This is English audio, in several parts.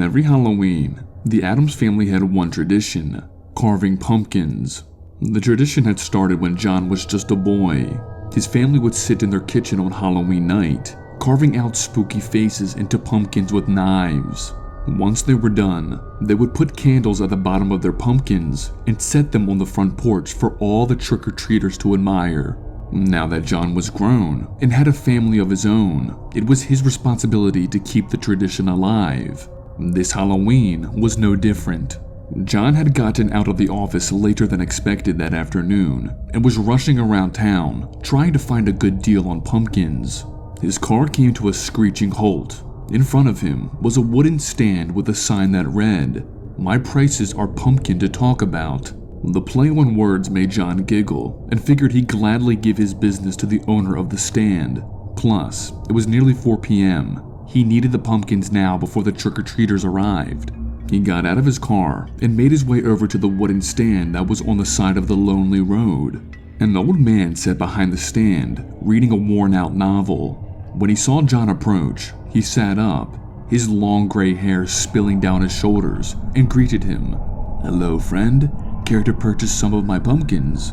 Every Halloween, the Addams family had one tradition: carving pumpkins. The tradition had started when John was just a boy. His family would sit in their kitchen on Halloween night, carving out spooky faces into pumpkins with knives. Once they were done, they would put candles at the bottom of their pumpkins and set them on the front porch for all the trick-or-treaters to admire. Now that John was grown and had a family of his own, it was his responsibility to keep the tradition alive. This Halloween was no different. John had gotten out of the office later than expected that afternoon and was rushing around town trying to find a good deal on pumpkins. His car came to a screeching halt. In front of him was a wooden stand with a sign that read, "My prices are pumpkin to talk about." The play on words made John giggle and figured he'd gladly give his business to the owner of the stand. Plus, it was nearly 4 p.m. He needed the pumpkins now before the trick-or-treaters arrived. He got out of his car and made his way over to the wooden stand that was on the side of the lonely road. An old man sat behind the stand, reading a worn-out novel. When he saw John approach, he sat up, his long gray hair spilling down his shoulders, and greeted him. "Hello, friend. Care to purchase some of my pumpkins?"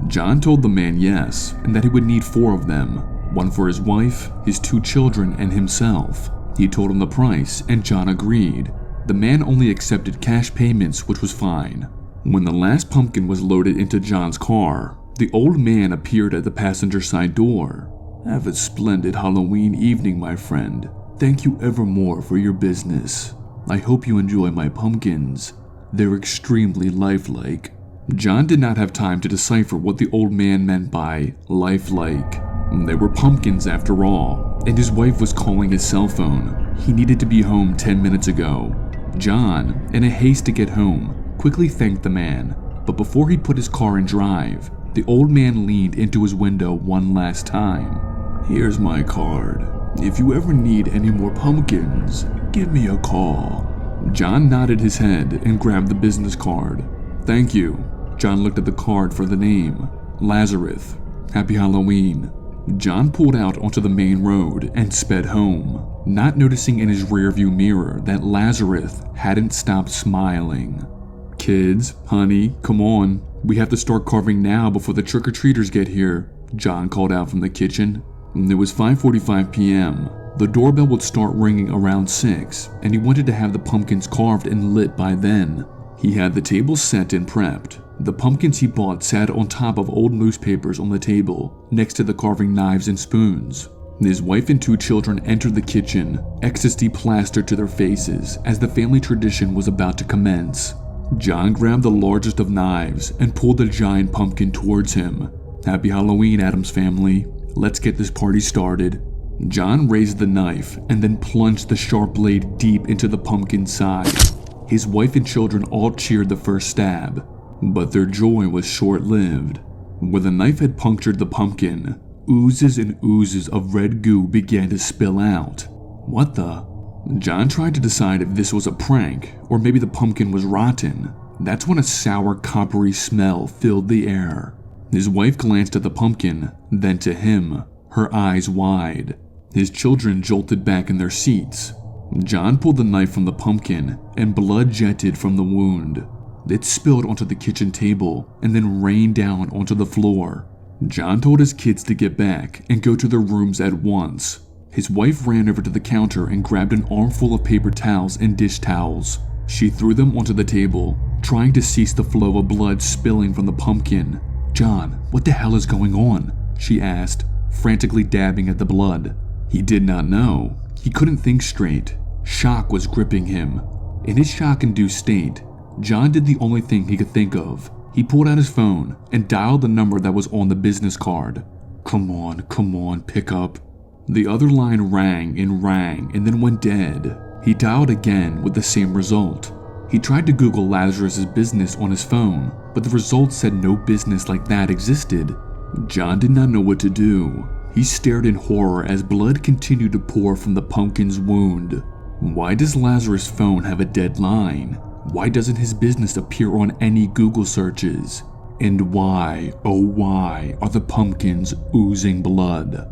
John told the man yes, and that he would need 4 of them, one for his wife, his 2 children, and himself. He told him the price, and John agreed. The man only accepted cash payments, which was fine. When the last pumpkin was loaded into John's car, the old man appeared at the passenger side door. "Have a splendid Halloween evening, my friend. Thank you evermore for your business. I hope you enjoy my pumpkins. They're extremely lifelike." John did not have time to decipher what the old man meant by lifelike. They were pumpkins after all, and his wife was calling his cell phone. He needed to be home 10 minutes ago. John, in a haste to get home, quickly thanked the man, but before he put his car in drive, the old man leaned into his window one last time. "Here's my card. If you ever need any more pumpkins, give me a call." John nodded his head and grabbed the business card. "Thank you." John looked at the card for the name. Lazarus. Happy Halloween. John pulled out onto the main road and sped home, not noticing in his rearview mirror that Lazarus hadn't stopped smiling. "Kids, honey, come on. We have to start carving now before the trick-or-treaters get here," John called out from the kitchen. It was 5:45 p.m. The doorbell would start ringing around 6, and he wanted to have the pumpkins carved and lit by then. He had the table set and prepped. The pumpkins he bought sat on top of old newspapers on the table, next to the carving knives and spoons. His wife and 2 children entered the kitchen, ecstasy plastered to their faces as the family tradition was about to commence. John grabbed the largest of knives and pulled the giant pumpkin towards him. "Happy Halloween, Addams family. Let's get this party started." John raised the knife and then plunged the sharp blade deep into the pumpkin's side. His wife and children all cheered the first stab, but their joy was short-lived. When the knife had punctured the pumpkin, oozes and oozes of red goo began to spill out. What the? John tried to decide if this was a prank or maybe the pumpkin was rotten. That's when a sour, coppery smell filled the air. His wife glanced at the pumpkin, then to him, her eyes wide. His children jolted back in their seats. John pulled the knife from the pumpkin, and blood jetted from the wound. It spilled onto the kitchen table and then rained down onto the floor. John told his kids to get back and go to their rooms at once. His wife ran over to the counter and grabbed an armful of paper towels and dish towels. She threw them onto the table, trying to cease the flow of blood spilling from the pumpkin. "John, what the hell is going on?" she asked, frantically dabbing at the blood. He did not know. He couldn't think straight. Shock was gripping him. In his shock-induced state, John did the only thing he could think of. He pulled out his phone and dialed the number that was on the business card. Come on, pick up." The other line rang and then went dead. He dialed again with the same result. He tried to Google Lazarus's business on his phone, but the results said no business like that existed. John did not know what to do. He stared in horror as blood continued to pour from the pumpkin's wound. Why does Lazarus' phone have a dead line? Why doesn't his business appear on any Google searches? And why, oh why, are the pumpkins oozing blood?